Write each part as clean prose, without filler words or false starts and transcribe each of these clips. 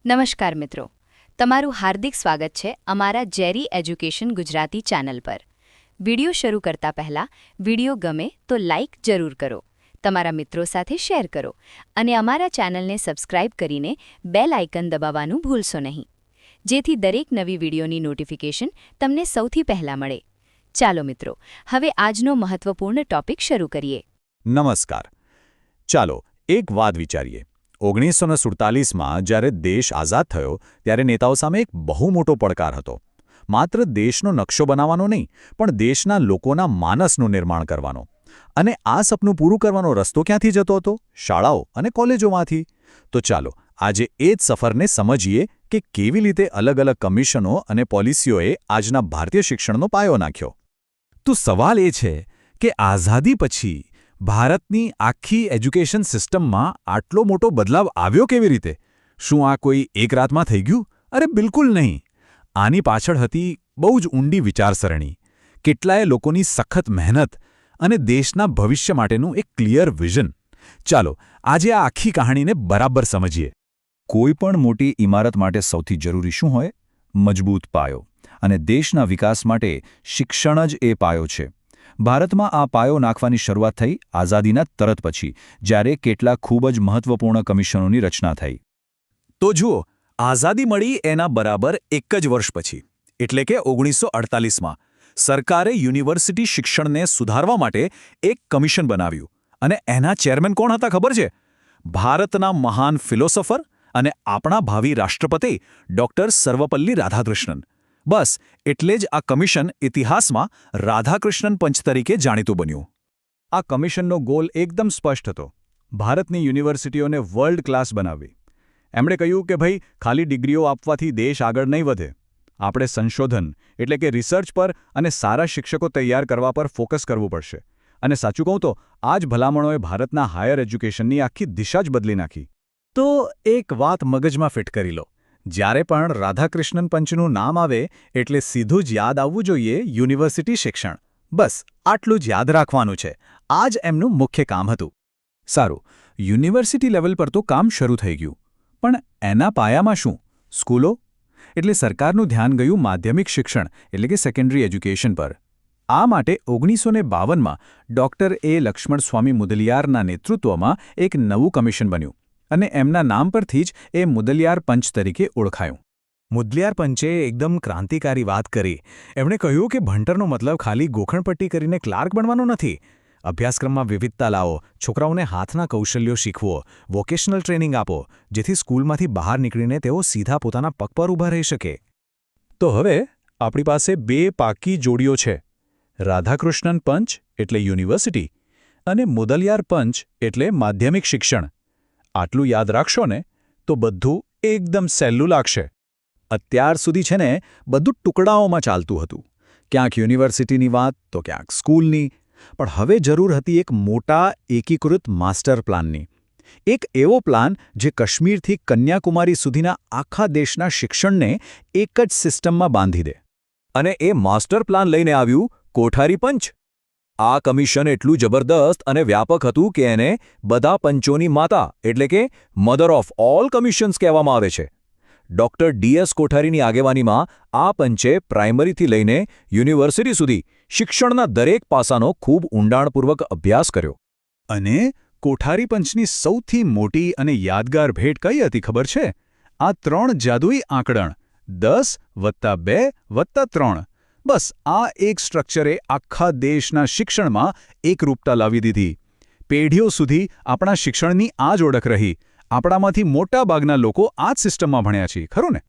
નમસ્કાર મિત્રો, તમારું હાર્દિક સ્વાગત છે અમારા જેરી એજ્યુકેશન ગુજરાતી ચેનલ પર. વિડિયો શરૂ કરતા પહેલા વિડિયો ગમે તો લાઇક જરૂર કરો, તમારા મિત્રો સાથે શેર કરો અને અમારા ચેનલને સબસ્ક્રાઇબ કરીને બેલ આઇકન દબાવવાનું ભૂલશો નહીં, જેથી દરેક નવી વિડિયોની નોટિફિકેશન તમને સૌથી પહેલા મળે. ચાલો મિત્રો, હવે આજનો મહત્વપૂર્ણ ટોપિક શરૂ કરીએ. નમસ્કાર. ચાલો એક વાત વિચારીએ. 1947માં જ્યારે દેશ આઝાદ થયો ત્યારે નેતાઓ સામે એક બહુ મોટો પડકાર હતો. માત્ર દેશનો નકશો બનાવવાનો નહીં, પણ દેશના લોકોના માનસનું નિર્માણ કરવાનો. અને આ સપનું પૂરું કરવાનો રસ્તો ક્યાંથી જતો હતો? શાળાઓ અને કોલેજોમાંથી. તો ચાલો આજે એ જ સફરને સમજીએ કે કેવી રીતે અલગ અલગ કમિશનો અને પોલિસીઓએ આજના ભારતીય શિક્ષણનો પાયો નાખ્યો. તો સવાલ એ છે કે આઝાદી પછી ભારતની આખી એજ્યુકેશન સિસ્ટમમાં આટલો મોટો બદલાવ આવ્યો કેવી રીતે? શું આ કોઈ એક રાતમાં થઈ ગયું? અરે બિલકુલ નહીં. આની પાછળ હતી બહુ જ ઊંડી વિચારસરણી, કેટલાય લોકોની સખત મહેનત અને દેશના ભવિષ્ય માટેનું એક ક્લિયર વિઝન. ચાલો આજે આ આખી કહાણીને બરાબર સમજીએ. કોઈ પણ મોટી ઇમારત માટે સૌથી જરૂરી શું હોય? મજબૂત પાયો. અને દેશના વિકાસ માટે શિક્ષણ જ એ પાયો છે. ભારતમાં આ પાયો નાખવાની શરૂઆત થઈ આઝાદીના તરત પછી, જ્યારે કેટલાક ખૂબ જ મહત્વપૂર્ણ કમિશનોની રચના થઈ. તો જુઓ, આઝાદી મળી એના બરાબર એક જ વર્ષ પછી, એટલે કે 1948માં સરકારે યુનિવર્સિટી શિક્ષણને સુધારવા માટે એક કમિશન બનાવ્યું. અને એના ચેરમેન કોણ હતા ખબર છે? ભારતના મહાન ફિલોસોફર અને આપણા ભાવિ રાષ્ટ્રપતિ ડૉક્ટર સર્વપલ્લી રાધાકૃષ્ણન. બસ એટલે જ આ કમિશન ઇતિહાસમાં રાધાકૃષ્ણન પંચ તરીકે જાણીતું બન્યું. આ કમિશનનો ગોલ એકદમ સ્પષ્ટ હતો: ભારતની યુનિવર્સિટીઓને વર્લ્ડ ક્લાસ બનાવવી. એમણે કહ્યું કે ભાઈ, ખાલી ડિગ્રીઓ આપવાથી દેશ આગળ નહીં વધે. આપણે સંશોધન એટલે કે રિસર્ચ પર અને સારા શિક્ષકો તૈયાર કરવા પર ફોકસ કરવું પડશે. અને સાચું કહું તો આ જ ભલામણોએ ભારતના હાયર એજ્યુકેશનની આખી દિશા જ બદલી નાખી. તો એક વાત મગજમાં ફિટ કરી લો. જ્યારે પણ રાધાકૃષ્ણન પંચનું નામ આવે એટલે સીધું જ યાદ આવવું જોઈએ યુનિવર્સિટી શિક્ષણ. બસ આટલું જ યાદ રાખવાનું છે. આ જ એમનું મુખ્ય કામ હતું. સારું, યુનિવર્સિટી લેવલ પર તો કામ શરૂ થઈ ગયું, પણ એના પાયામાં શું? સ્કૂલો. એટલે સરકારનું ધ્યાન ગયું માધ્યમિક શિક્ષણ એટલે કે સેકન્ડરી એજ્યુકેશન પર. આ માટે 1952માં ડૉક્ટર એ લક્ષ્મણ સ્વામી મુદલિયારના નેતૃત્વમાં એક નવું કમિશન બન્યું. અને એમના નામ પરથી જ એ મુદલિયાર પંચ તરીકે ઓળખાયું. મુદલિયાર પંચે એકદમ ક્રાંતિકારી વાત કરી. એમણે કહ્યું કે ભણતરનો મતલબ ખાલી ગોખણપટ્ટી કરીને ક્લાર્ક બનવાનો નથી. અભ્યાસક્રમમાં વિવિધતા લાવો, છોકરાઓને હાથના કૌશલ્યો શીખવો, વોકેશનલ ટ્રેનિંગ આપો, જેથી સ્કૂલમાંથી બહાર નીકળીને તેઓ સીધા પોતાના પગ પર ઊભા રહી શકે. તો હવે આપણી પાસે બે પાકી જોડીઓ છે: રાધાકૃષ્ણન પંચ એટલે યુનિવર્સિટી અને મુદલિયાર પંચ એટલે માધ્યમિક શિક્ષણ. આટલું યાદ રાખશો ને તો બધું એકદમ સહેલું લાગશે. અત્યાર સુધી છે ને બધું ટુકડાઓમાં ચાલતું હતું. ક્યાંક યુનિવર્સિટીની વાત તો ક્યાંક સ્કૂલની. પણ હવે જરૂર હતી એક મોટા એકીકૃત માસ્ટર પ્લાનની. એક એવો પ્લાન જે કાશ્મીરથી કન્યાકુમારી સુધીના આખા દેશના શિક્ષણને એક જ સિસ્ટમમાં બાંધી દે. અને એ માસ્ટર પ્લાન લઈને આવ્યું કોઠારી પંચ. આ કમિશન એટલું જબરદસ્ત અને વ્યાપક હતું કે એને બધા પંચોની માતા એટલે કે મધર ઓફ ઓલ કમિશન્સ કહેવામાં આવે છે. ડૉક્ટર ડી.એસ. કોઠારીની આગેવાનીમાં આ પંચે પ્રાઇમરીથી લઈને યુનિવર્સિટી સુધી શિક્ષણના દરેક પાસાનો ખૂબ ઊંડાણપૂર્વક અભ્યાસ કર્યો. અને કોઠારી પંચની સૌથી મોટી અને યાદગાર ભેટ કઈ હતી ખબર છે? આ 3 જાદુઈ આંકડણ: 10+2+3. બસ આ એક સ્ટ્રક્ચરે આખા દેશના શિક્ષણમાં એકરૂપતા લાવી દીધી. પેઢીઓ સુધી આપણા શિક્ષણની આ જ ઓળખ રહી. આપણામાંથી મોટાભાગના લોકો આ જ સિસ્ટમમાં ભણ્યા છીએ, ખરું ને?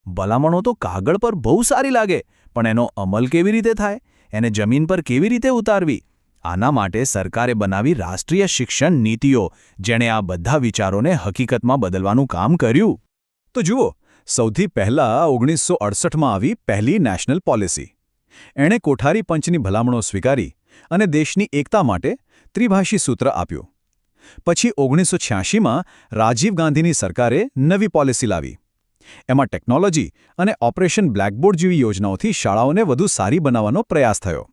ભલામણો તો કાગળ પર બહુ સારી લાગે, પણ એનો અમલ કેવી રીતે થાય? એને જમીન પર કેવી રીતે ઉતારવી? આના માટે સરકારે બનાવી રાષ્ટ્રીય શિક્ષણ નીતિઓ, જેણે આ બધા વિચારોને હકીકતમાં બદલવાનું કામ કર્યું. તો જુઓ, સૌથી પહેલાં 1968માં આવી પહેલી નેશનલ પોલિસી. એણે કોઠારી પંચની ભલામણો સ્વીકારી અને દેશની એકતા માટે ત્રિભાષી સૂત્ર આપ્યું. પછી 1986માં રાજીવ ગાંધીની સરકારે નવી પોલિસી લાવી. એમાં ટેકનોલોજી અને ઓપરેશન બ્લેકબોર્ડ જેવી યોજનાઓથી શાળાઓને વધુ સારી બનાવવાનો પ્રયાસ થયો.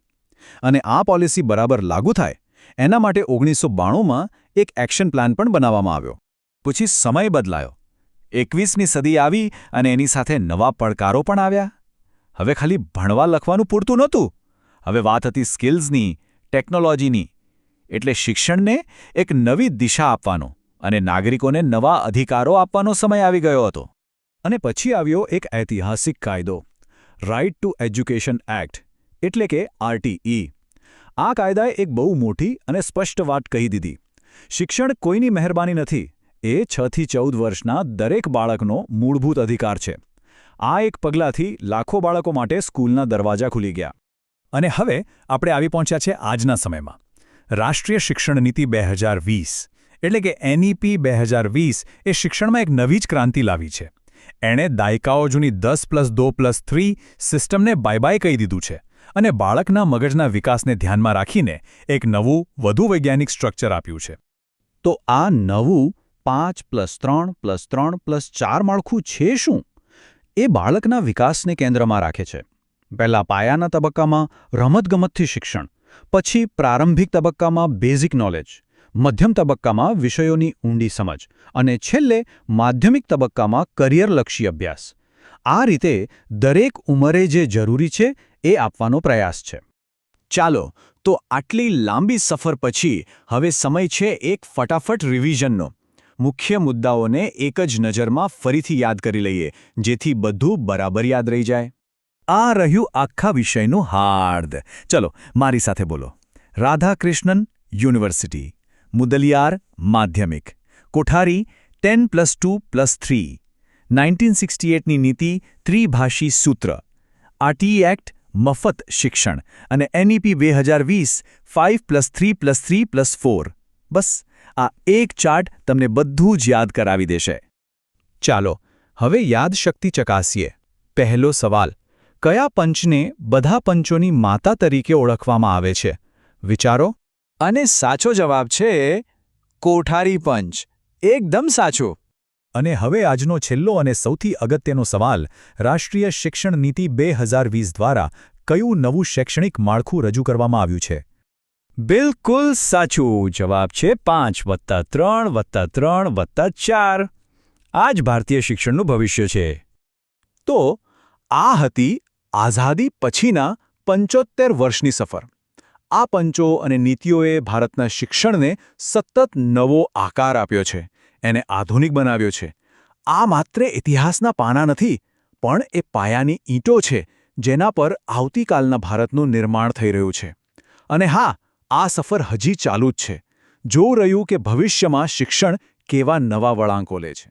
અને આ પોલિસી બરાબર લાગુ થાય એના માટે 1992માં એક એક્શન પ્લાન પણ બનાવવામાં આવ્યો. પછી સમય બદલાયો. 21મી સદી આવી અને એની સાથે નવા પડકારો પણ આવ્યા. હવે ખાલી ભણવા લખવાનું પૂરતું નહોતું. હવે વાત હતી સ્કિલ્સની, ટેકનોલોજીની. એટલે શિક્ષણને એક નવી દિશા આપવાનો અને નાગરિકોને નવા અધિકારો આપવાનો સમય આવી ગયો હતો. અને પછી આવ્યો એક ઐતિહાસિક કાયદો, રાઇટ ટુ એજ્યુકેશન એક્ટ, એટલે કે RTE. આ કાયદાએ એક બહુ મોટી અને સ્પષ્ટ વાત કહી દીધી. શિક્ષણ કોઈની મહેરબાની નથી. એ 6 થી 14 વર્ષના દરેક બાળકનો મૂળભૂત અધિકાર છે. આ એક પગલાંથી લાખો બાળકો માટે સ્કૂલના દરવાજા ખુલી ગયા. અને હવે આપણે આવી પહોંચ્યા છે આજના સમયમાં. રાષ્ટ્રીય શિક્ષણ નીતિ 2020 એટલે કે NEP 2020 એ શિક્ષણમાં એક નવી જ ક્રાંતિ લાવી છે. એણે દાયકાઓ જૂની 10+2+3 સિસ્ટમને બાય બાય કહી દીધું છે અને બાળકના મગજના વિકાસને ધ્યાનમાં રાખીને એક નવું, વધુ વૈજ્ઞાનિક સ્ટ્રક્ચર આપ્યું છે. તો આ નવું 5+3+3+4 માળખું છે શું? એ બાળકના વિકાસને કેન્દ્રમાં રાખે છે. પહેલા પાયાના તબક્કામાં રમતગમતથી શિક્ષણ, પછી પ્રારંભિક તબક્કામાં બેઝિક નોલેજ, મધ્યમ તબક્કામાં વિષયોની ઊંડી સમજ અને છેલ્લે માધ્યમિક તબક્કામાં કરિયરલક્ષી અભ્યાસ. આ રીતે દરેક ઉંમરે જે જરૂરી છે એ આપવાનો પ્રયાસ છે. ચાલો, તો આટલી લાંબી સફર પછી હવે સમય છે એક ફટાફટ રિવિઝનનો. મુખ્ય મુદ્દાઓને એક જ નજરમાં ફરીથી યાદ કરી લઈએ, જેથી બધું બરાબર યાદ રહી જાય. આ રહ્યું આખા વિષયનું હાર્દ. ચલો, મારી સાથે બોલો. રાધાકૃષ્ણન યુનિવર્સિટી, મુદલિયાર માધ્યમિક, કોઠારી 10+2+3, 1968ની નીતિ ત્રિભાષી સૂત્ર, RTE એક્ટ મફત શિક્ષણ અને NEP 2020 5+3+3+4. બસ આ એક ચાર્ટ તમને બધું જ યાદ કરાવી દેશે. ચાલો, હવે યાદશક્તિ ચકાસીએ. પહેલો સવાલ, કયા પંચને બધા પંચોની માતા તરીકે ઓળખવામાં આવે છે? વિચારો. અને સાચો જવાબ છે કોઠારી પંચ. એકદમ સાચો. અને હવે આજનો છેલ્લો અને સૌથી અગત્યનો સવાલ, રાષ્ટ્રીય શિક્ષણ નીતિ 2020 દ્વારા કયું નવું શૈક્ષણિક માળખું રજૂ કરવામાં આવ્યું છે? બિલકુલ સાચું. જવાબ છે 5+3+3+4. આ જ ભારતીય શિક્ષણનું ભવિષ્ય છે. તો આ હતી આઝાદી પછીના 75 વર્ષની સફર. આ પંચો અને નીતિઓએ ભારતના શિક્ષણને સતત નવો આકાર આપ્યો છે, એને આધુનિક બનાવ્યો છે. આ માત્ર ઇતિહાસના પાના નથી, પણ એ પાયાની ઈંટો છે જેના પર આવતીકાલના ભારતનું નિર્માણ થઈ રહ્યું છે. અને હા, આ સફર હજી ચાલુ જ છે. જોવું રહ્યું કે ભવિષ્યમાં શિક્ષણ કેવા નવા વળાંકો લે છે.